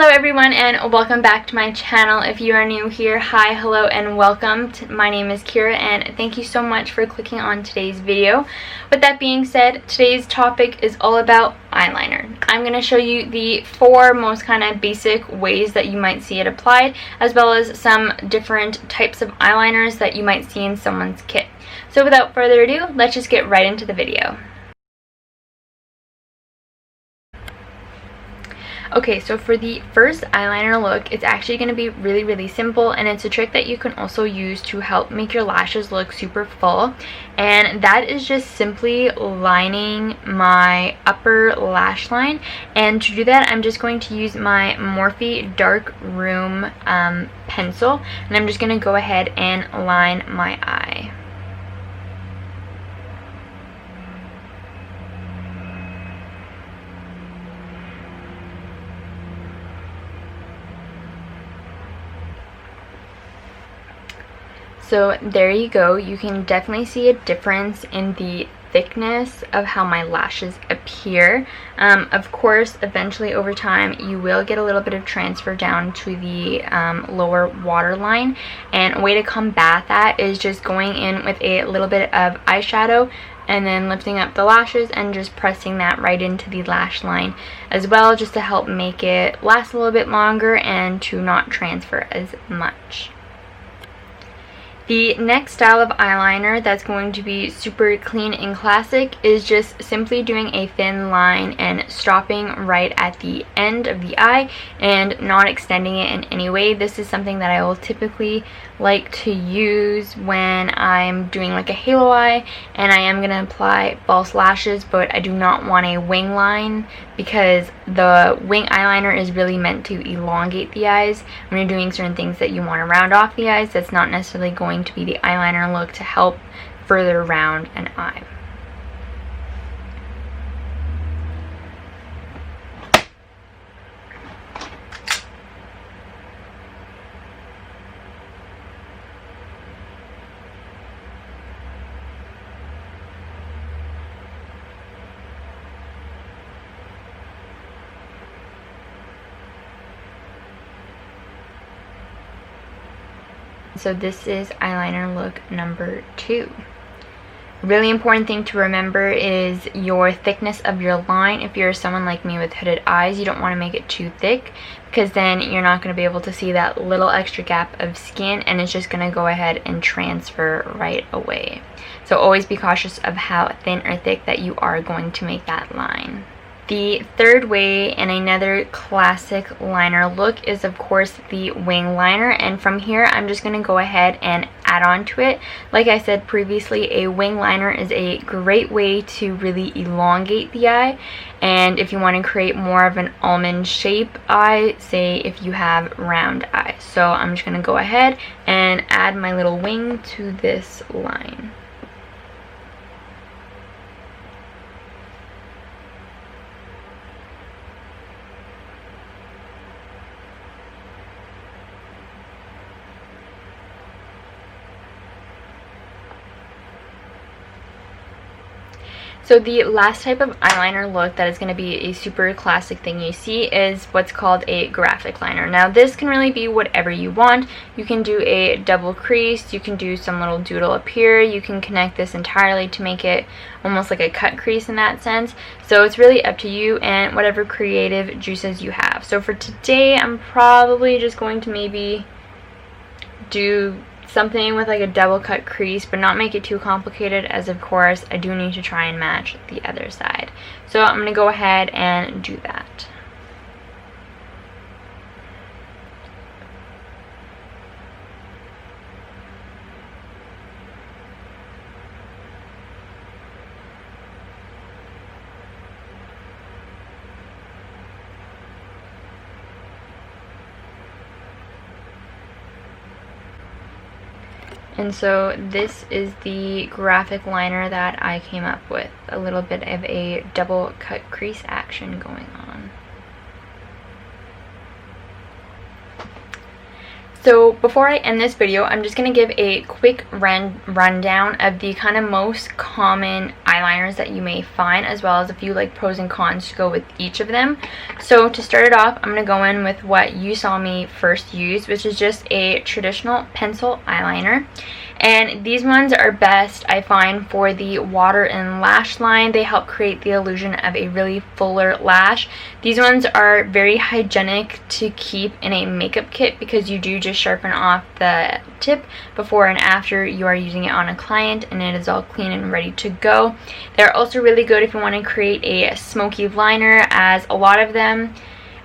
Hello everyone and welcome back to my channel. If you are new here, hi, hello, and welcome. My name is Kira and thank you so much for clicking on today's video. With that being said, today's topic is all about eyeliner. I'm going to show you the 4 most kind of basic ways that you might see it applied, as well as some different types of eyeliners that you might see in someone's kit. So without further ado, let's just get right into the video. Okay, so for the first eyeliner look, it's actually going to be really simple, and it's a trick that you can also use to help make your lashes look super full, and that is just simply lining my upper lash line. And to do that, I'm just going to use my Morphe Dark Room pencil, and I'm just going to go ahead and line my eye. So there you go. You can definitely see a difference in the thickness of how my lashes appear. Of course, eventually over time you will get a little bit of transfer down to the lower waterline, and a way to combat that is just going in with a little bit of eyeshadow and then lifting up the lashes and just pressing that right into the lash line as well, just to help make it last a little bit longer and to not transfer as much. The next style of eyeliner that's going to be super clean and classic is just simply doing a thin line and stopping right at the end of the eye and not extending it in any way. This is something that I will typically like to use when I'm doing like a halo eye and I am going to apply false lashes, but I do not want a wing line, because the wing eyeliner is really meant to elongate the eyes. When you're doing certain things that you want to round off the eyes, that's not necessarily going to be the eyeliner look to help further round an eye. So this is eyeliner look number 2. Really important thing to remember is your thickness of your line. If you're someone like me with hooded eyes, you don't want to make it too thick, because then you're not going to be able to see that little extra gap of skin, and it's just going to go ahead and transfer right away. So always be cautious of how thin or thick that you are going to make that line. The third way, and another classic liner look, is of course the wing liner, and from here I'm just going to go ahead and add on to it. Like I said previously, a wing liner is a great way to really elongate the eye, and if you want to create more of an almond shape eye, say if you have round eyes. So I'm just going to go ahead and add my little wing to this line. So the last type of eyeliner look that is going to be a super classic thing you see is what's called a graphic liner. Now this can really be whatever you want. You can do a double crease, you can do some little doodle up here, you can connect this entirely to make it almost like a cut crease in that sense. So it's really up to you and whatever creative juices you have. So for today, I'm probably just going to maybe do something with like a double cut crease, but not make it too complicated, as of course I do need to try and match the other side. So I'm going to go ahead and do that. And so this is the graphic liner that I came up with. A little bit of a double cut crease action going on. So before I end this video, I'm just going to give a quick rundown of the kind of most common eyeliners that you may find, as well as a few like pros and cons to go with each of them. So to start it off, I'm going to go in with what you saw me first use, which is just a traditional pencil eyeliner. And these ones are best, I find, for the water and lash line. They help create the illusion of a really fuller lash. These ones are very hygienic to keep in a makeup kit because you do just sharpen off the tip before and after you are using it on a client, and it is all clean and ready to go. They're also really good if you want to create a smoky liner, as a lot of them,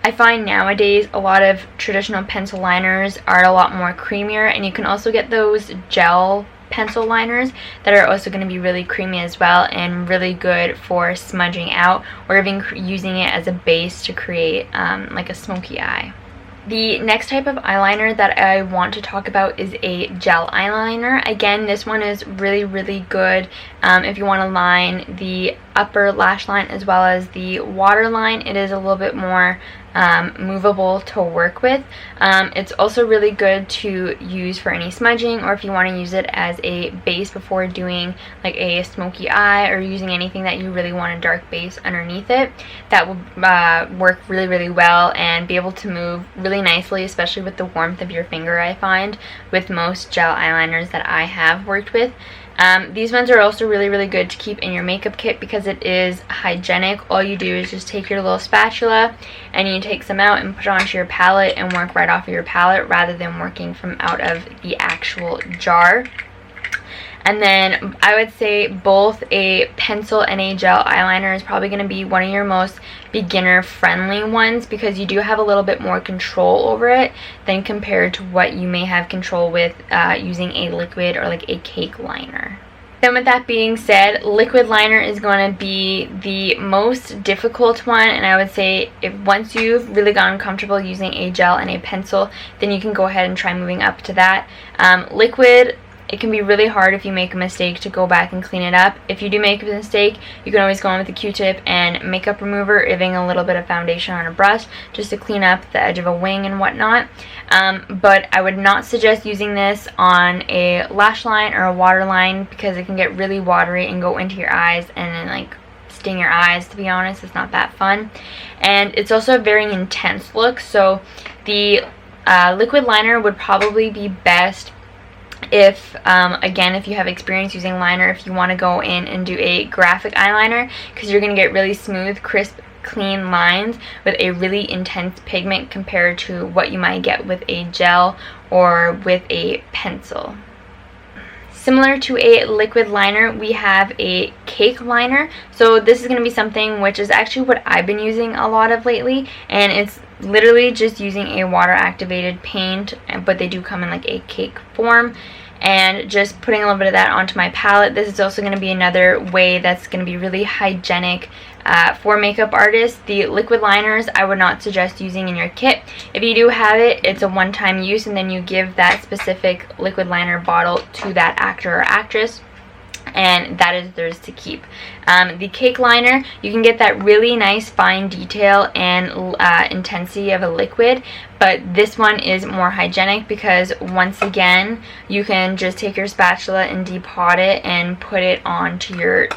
I find nowadays a lot of traditional pencil liners are a lot more creamier, and you can also get those gel pencil liners that are also going to be really creamy as well and really good for smudging out or even using it as a base to create like a smoky eye. The next type of eyeliner that I want to talk about is a gel eyeliner. Again, this one is really good if you want to line the upper lash line as well as the waterline. It is a little bit more movable to work with. It's also really good to use for any smudging, or if you want to use it as a base before doing like a smoky eye or using anything that you really want a dark base underneath it. That will work really well and be able to move really nicely, especially with the warmth of your finger, I find, with most gel eyeliners that I have worked with. These ones are also really good to keep in your makeup kit because it is hygienic. All you do is just take your little spatula and you take some out and put it onto your palette and work right off of your palette rather than working from out of the actual jar. And then I would say both a pencil and a gel eyeliner is probably going to be one of your most beginner friendly ones because you do have a little bit more control over it than compared to what you may have control with using a liquid or like a cake liner. Then with that being said, liquid liner is going to be the most difficult one, and I would say if once you've really gotten comfortable using a gel and a pencil, then you can go ahead and try moving up to that. Liquid, it can be really hard if you make a mistake to go back and clean it up. If you do make a mistake, you can always go in with a Q-tip and makeup remover, even a little bit of foundation on a brush just to clean up the edge of a wing and whatnot. But I would not suggest using this on a lash line or a waterline because it can get really watery and go into your eyes and then like sting your eyes. To be honest, it's not that fun. And it's also a very intense look, so the liquid liner would probably be best if again, if you have experience using liner, if you want to go in and do a graphic eyeliner, because you're going to get really smooth, crisp, clean lines with a really intense pigment compared to what you might get with a gel or with a pencil. Similar to a liquid liner, we have a cake liner. So this is going to be something which is actually what I've been using a lot of lately, and it's literally just using a water activated paint, but they do come in like a cake form, and just putting a little bit of that onto my palette. This is also going to be another way that's going to be really hygienic for makeup artists. The liquid liners I would not suggest using in your kit. If you do have it, it's a one-time use, and then you give that specific liquid liner bottle to that actor or actress, and that is theirs to keep. The cake liner, you can get that really nice fine detail and intensity of a liquid, but this one is more hygienic because once again you can just take your spatula and depot it and put it onto your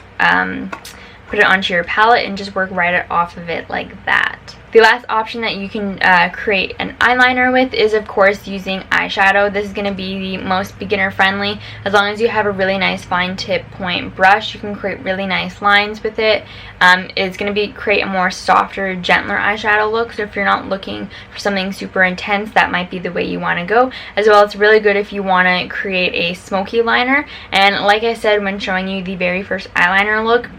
palette and just work right off of it like that. The last option that you can create an eyeliner with is, of course, using eyeshadow. This is going to be the most beginner friendly. As long as you have a really nice fine tip point brush, you can create really nice lines with it. It's going to create a more softer, gentler eyeshadow look. So if you're not looking for something super intense, that might be the way you want to go. As well, it's really good if you want to create a smoky liner. And like I said when showing you the very first eyeliner look,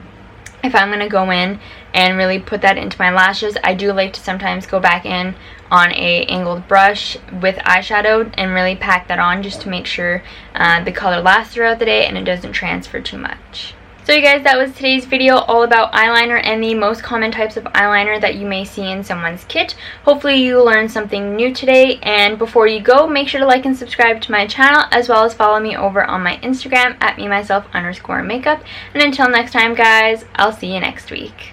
if I'm going to go in and really put that into my lashes, I do like to sometimes go back in on a angled brush with eyeshadow and really pack that on just to make sure the color lasts throughout the day and it doesn't transfer too much. So you guys, that was today's video all about eyeliner and the most common types of eyeliner that you may see in someone's kit. Hopefully you learned something new today, and before you go, make sure to like and subscribe to my channel, as well as follow me over on my Instagram at @memyself_makeup. And until next time guys, I'll see you next week.